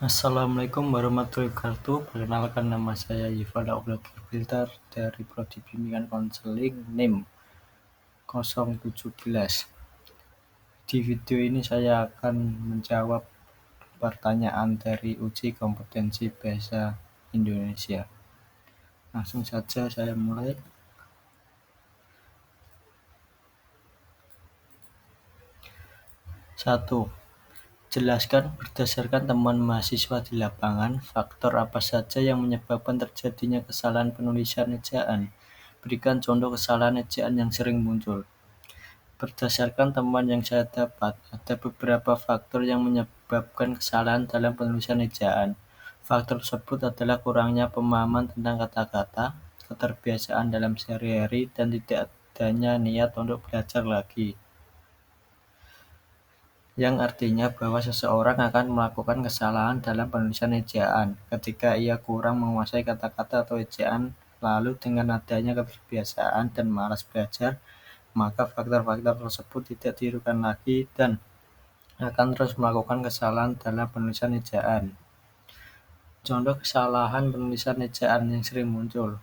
Assalamualaikum warahmatullahi wabarakatuh. Perkenalkan, nama saya Yifan Filter dari Prodi Bimbingan Konseling NIM 017. Di video ini saya akan menjawab pertanyaan dari uji kompetensi bahasa Indonesia. Langsung saja saya mulai. 1. Jelaskan berdasarkan temuan mahasiswa di lapangan, faktor apa saja yang menyebabkan terjadinya kesalahan penulisan ejaan. Berikan contoh kesalahan ejaan yang sering muncul. Berdasarkan temuan yang saya dapat, ada beberapa faktor yang menyebabkan kesalahan dalam penulisan ejaan. Faktor tersebut adalah kurangnya pemahaman tentang kata-kata, keterbiasaan dalam sehari-hari, dan tidak adanya niat untuk belajar lagi. Yang artinya bahwa seseorang akan melakukan kesalahan dalam penulisan ejaan ketika ia kurang menguasai kata-kata atau ejaan, lalu dengan adanya keterbiasaan dan malas belajar, maka faktor-faktor tersebut tidak ditirukan lagi dan akan terus melakukan kesalahan dalam penulisan ejaan. Contoh kesalahan penulisan ejaan yang sering muncul.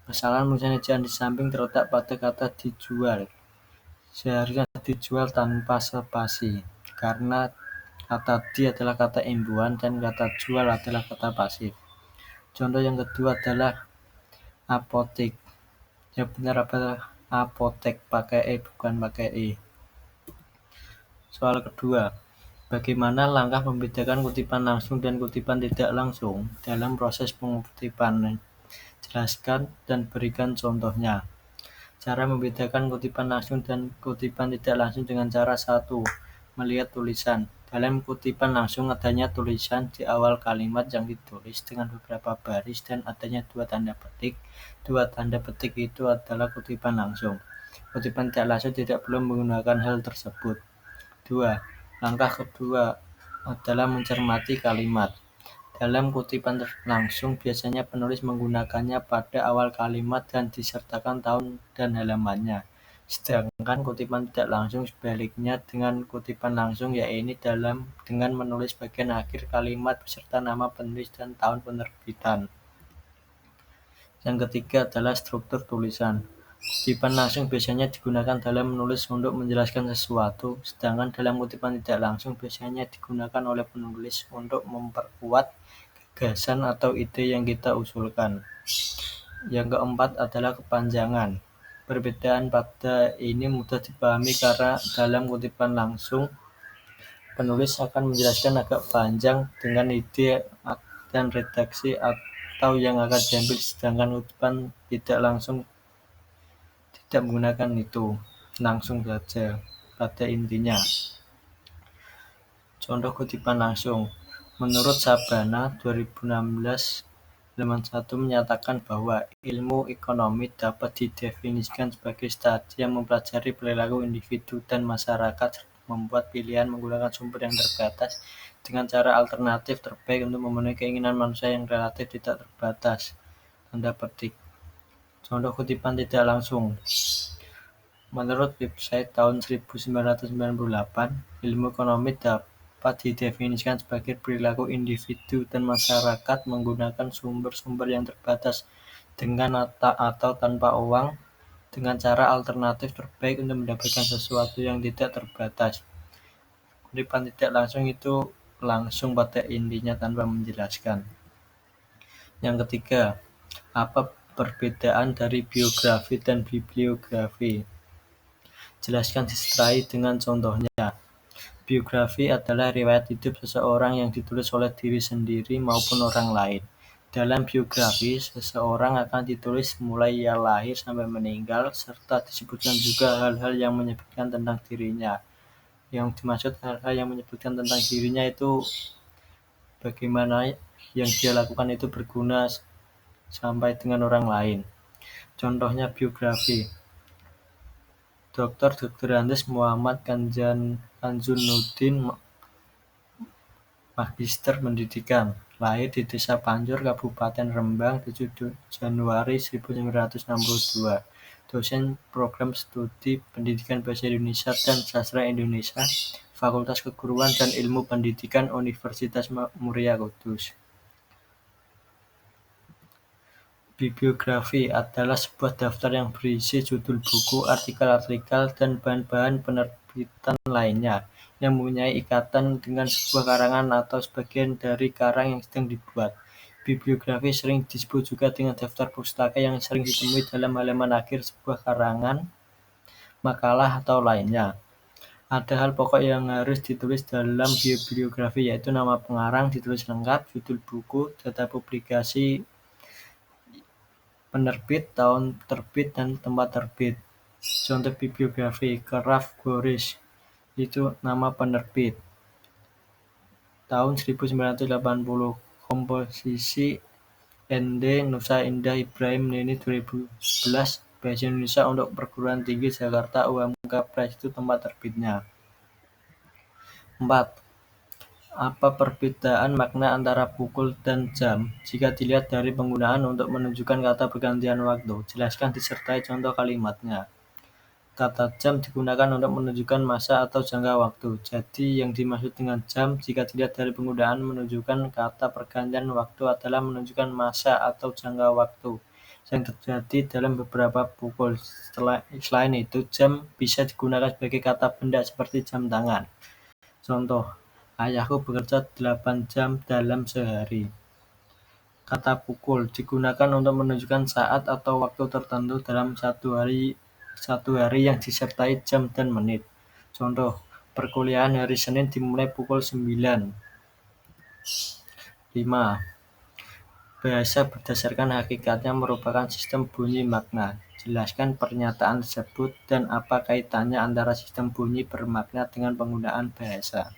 Kesalahan penulisan ejaan di samping terletak pada kata dijual. Seharusnya dijual tanpa spasi, karena kata di adalah kata imbuhan dan kata jual adalah kata pasif. Contoh yang kedua adalah apotek. Yang benar adalah apotek pakai e bukan pakai e. Soal kedua, bagaimana langkah membedakan kutipan langsung dan kutipan tidak langsung dalam proses pengutipan? Jelaskan dan berikan contohnya. Cara membedakan kutipan langsung dan kutipan tidak langsung dengan cara 1. Melihat tulisan. Dalam kutipan langsung adanya tulisan di awal kalimat yang ditulis dengan beberapa baris dan adanya 2 tanda petik. 2 tanda petik itu adalah kutipan langsung. Kutipan tidak langsung tidak perlu menggunakan hal tersebut. 2. Langkah kedua adalah mencermati kalimat. Dalam kutipan langsung biasanya penulis menggunakannya pada awal kalimat dan disertakan tahun dan halamannya. Sedangkan kutipan tidak langsung sebaliknya dengan kutipan langsung, yaitu dengan menulis bagian akhir kalimat beserta nama penulis dan tahun penerbitan. Yang ketiga adalah struktur tulisan. Kutipan langsung biasanya digunakan dalam menulis untuk menjelaskan sesuatu, sedangkan dalam kutipan tidak langsung biasanya digunakan oleh penulis untuk memperkuat gagasan atau ide yang kita usulkan. Yang keempat adalah kepanjangan. Perbedaan pada ini mudah dipahami karena dalam kutipan langsung penulis akan menjelaskan agak panjang dengan ide dan redaksi atau yang akan diambil, sedangkan kutipan tidak langsung tidak menggunakan itu, langsung saja pada intinya. Contoh kutipan langsung. Menurut Sabana 2016 halaman 1 menyatakan bahwa ilmu ekonomi dapat didefinisikan sebagai studi yang mempelajari perilaku individu dan masyarakat, membuat pilihan menggunakan sumber yang terbatas dengan cara alternatif terbaik untuk memenuhi keinginan manusia yang relatif tidak terbatas. Tanda petik. Contoh kutipan tidak langsung. Menurut website tahun 1998, ilmu ekonomi dapat didefinisikan sebagai perilaku individu dan masyarakat menggunakan sumber-sumber yang terbatas dengan atau tanpa uang dengan cara alternatif terbaik untuk mendapatkan sesuatu yang tidak terbatas. Kutipan tidak langsung itu langsung pada intinya tanpa menjelaskan. Yang ketiga, apa perbedaan dari biografi dan bibliografi? Jelaskan disertai dengan contohnya. Biografi adalah riwayat hidup seseorang yang ditulis oleh diri sendiri maupun orang lain. Dalam biografi, seseorang akan ditulis mulai ia lahir sampai meninggal, serta disebutkan juga hal-hal yang menyebutkan tentang dirinya. Yang dimaksud hal-hal yang menyebutkan tentang dirinya itu bagaimana yang dia lakukan itu berguna sampai dengan orang lain. Contohnya biografi. Dr. Andes Muhammad Kanjunuddin, Magister Pendidikan, lahir di Desa Panjur, Kabupaten Rembang, 7 Januari 1962. Dosen Program Studi Pendidikan Bahasa Indonesia dan Sastra Indonesia, Fakultas Keguruan dan Ilmu Pendidikan Universitas Muria Kudus. Bibliografi adalah sebuah daftar yang berisi judul buku, artikel-artikel, dan bahan-bahan penerbitan lainnya yang mempunyai ikatan dengan sebuah karangan atau sebagian dari karang yang sedang dibuat. Bibliografi sering disebut juga dengan daftar pustaka yang sering ditemui dalam halaman akhir sebuah karangan, makalah, atau lainnya. Ada hal pokok yang harus ditulis dalam bibliografi, yaitu nama pengarang ditulis lengkap, judul buku, data publikasi penerbit, tahun terbit, dan tempat terbit. Contoh bibliografi: Kraf Goris, itu nama penerbit. Tahun 1980, komposisi Nd. Nusa Indah Ibrahim Neni 2011, Bahasa Indonesia untuk Perguruan Tinggi Jakarta UMK Press, itu tempat terbitnya. 4. Apa perbedaan makna antara pukul dan jam? Jika dilihat dari penggunaan untuk menunjukkan kata pergantian waktu, jelaskan disertai contoh kalimatnya. Kata jam digunakan untuk menunjukkan masa atau jangka waktu. Jadi yang dimaksud dengan jam jika dilihat dari penggunaan menunjukkan kata pergantian waktu adalah menunjukkan masa atau jangka waktu yang terjadi dalam beberapa pukul. Selain itu, jam bisa digunakan sebagai kata benda seperti jam tangan. Contoh, ayahku bekerja 8 jam dalam sehari. Kata pukul digunakan untuk menunjukkan saat atau waktu tertentu dalam satu hari yang disertai jam dan menit. Contoh, perkuliahan hari Senin dimulai pukul 9. 5. Bahasa berdasarkan hakikatnya merupakan sistem bunyi makna. Jelaskan pernyataan tersebut dan apa kaitannya antara sistem bunyi bermakna dengan penggunaan bahasa.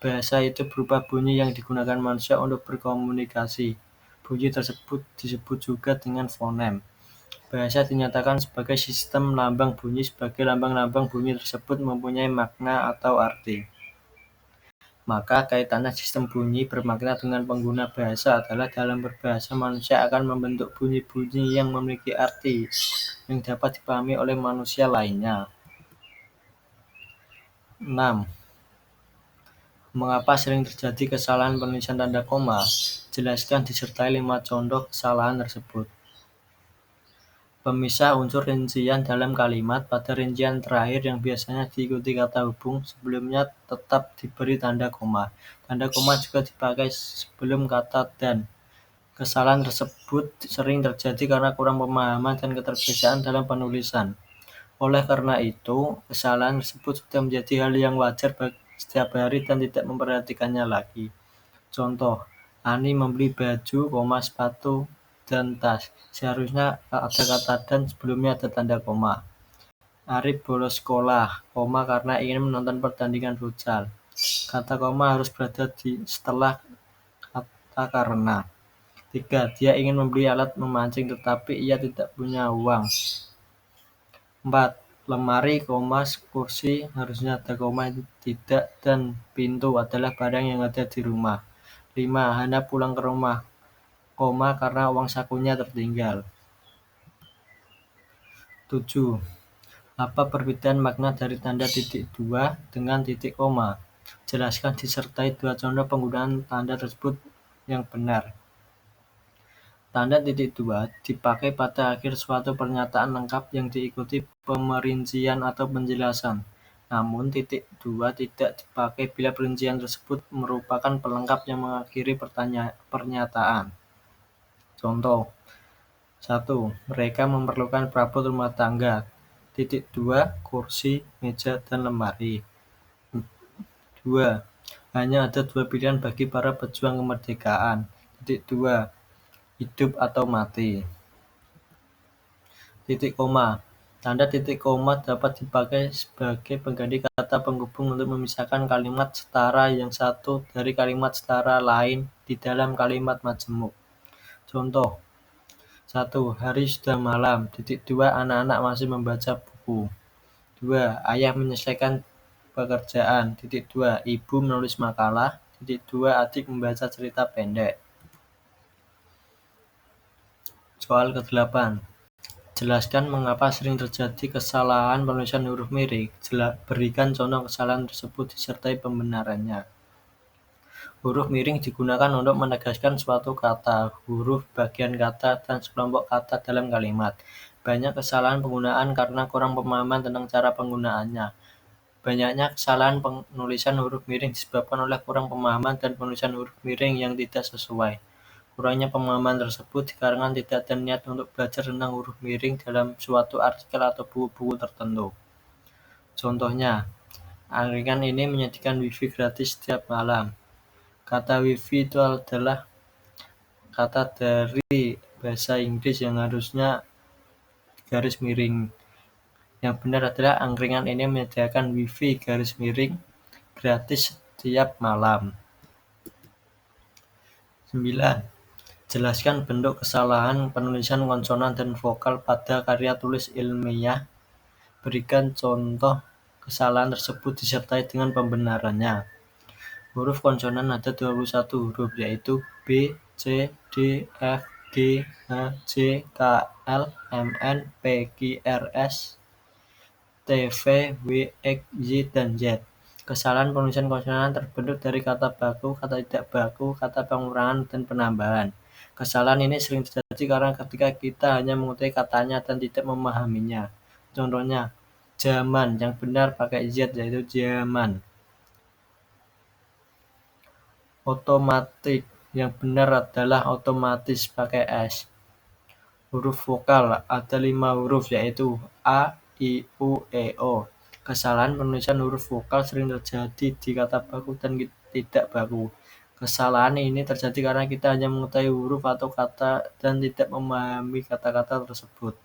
Bahasa itu berupa bunyi yang digunakan manusia untuk berkomunikasi. Bunyi tersebut disebut juga dengan fonem. Bahasa dinyatakan sebagai sistem lambang bunyi sebagai lambang-lambang bunyi tersebut mempunyai makna atau arti. Maka kaitannya sistem bunyi bermakna dengan pengguna bahasa adalah dalam berbahasa manusia akan membentuk bunyi-bunyi yang memiliki arti yang dapat dipahami oleh manusia lainnya. 6. Mengapa sering terjadi kesalahan penulisan tanda koma? Jelaskan disertai 5 contoh kesalahan tersebut. Pemisah unsur rincian dalam kalimat pada rincian terakhir yang biasanya diikuti kata hubung sebelumnya tetap diberi tanda koma. Tanda koma juga dipakai sebelum kata dan. Kesalahan tersebut sering terjadi karena kurang pemahaman dan keterbiasaan dalam penulisan. Oleh karena itu, kesalahan tersebut sudah menjadi hal yang wajar bagi setiap hari dan tidak memperhatikannya lagi. Contoh, Ani membeli baju, sepatu, dan tas. Seharusnya ada kata dan sebelumnya ada tanda koma. Arif bolos sekolah, karena ingin menonton pertandingan futsal. Kata koma harus berada setelah kata karena. 3. Dia ingin membeli alat memancing tetapi ia tidak punya uang. 4. Lemari, kursi harusnya ada koma tidak dan pintu adalah barang yang ada di rumah. 5. Hana pulang ke rumah, karena uang sakunya tertinggal. 7. Apa perbedaan makna dari tanda titik dua dengan titik koma? Jelaskan disertai 2 contoh penggunaan tanda tersebut yang benar. Tanda titik dua dipakai pada akhir suatu pernyataan lengkap yang diikuti pemerincian atau penjelasan. Namun titik dua tidak dipakai bila perincian tersebut merupakan pelengkap yang mengakhiri pernyataan. Contoh: 1. Mereka memerlukan perabot rumah tangga. 2. Kursi, meja, dan lemari. 2. Hanya ada 2 pilihan bagi para pejuang kemerdekaan. 2. Hidup atau mati. Titik koma. Tanda titik koma dapat dipakai sebagai pengganti kata penghubung untuk memisahkan kalimat setara yang satu dari kalimat setara lain di dalam kalimat majemuk. Contoh: 1. Hari sudah malam. 2. Anak-anak masih membaca buku. 2. Ayah menyelesaikan pekerjaan. 2. Ibu menulis makalah. 2. Adik membaca cerita pendek. Soal ke-8. Jelaskan mengapa sering terjadi kesalahan penulisan huruf miring. Berikan contoh kesalahan tersebut disertai pembenarannya. Huruf miring digunakan untuk menegaskan suatu kata, huruf, bagian kata, dan sekelompok kata dalam kalimat. Banyak kesalahan penggunaan karena kurang pemahaman tentang cara penggunaannya. Banyaknya kesalahan penulisan huruf miring disebabkan oleh kurang pemahaman dan penulisan huruf miring yang tidak sesuai. Kurangnya pemahaman tersebut dikarenakan tidak ada niat untuk belajar tentang huruf miring dalam suatu artikel atau buku-buku tertentu. Contohnya, angkringan ini menyediakan wifi gratis setiap malam. Kata wifi itu adalah kata dari bahasa Inggris yang harusnya garis miring. Yang benar adalah angkringan ini menyediakan wifi garis miring gratis setiap malam. 9. Jelaskan bentuk kesalahan penulisan konsonan dan vokal pada karya tulis ilmiah. Berikan contoh kesalahan tersebut disertai dengan pembenarannya. Huruf konsonan ada 21 huruf, yaitu B, C, D, F, G, H, J, K, L, M, N, P, Q, R, S, T, V, W, X, Y, dan Z. Kesalahan penulisan konsonan terbentuk dari kata baku, kata tidak baku, kata pengurangan, dan penambahan. Kesalahan ini sering terjadi karena ketika kita hanya mengetahui katanya dan tidak memahaminya. Contohnya, zaman yang benar pakai Z, yaitu zaman. Otomatik yang benar adalah otomatis pakai S. Huruf vokal ada 5 huruf, yaitu A, I, U, E, O. Kesalahan penulisan huruf vokal sering terjadi di kata baku dan tidak baku. Kesalahan ini terjadi karena kita hanya mengetahui huruf atau kata dan tidak memahami kata-kata tersebut.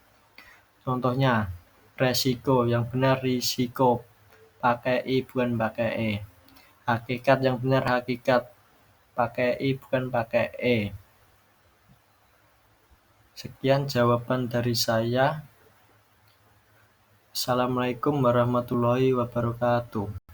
Contohnya, resiko yang benar risiko pakai I bukan pakai E. Hakikat yang benar hakikat pakai I bukan pakai E. Sekian jawaban dari saya. Assalamualaikum warahmatullahi wabarakatuh.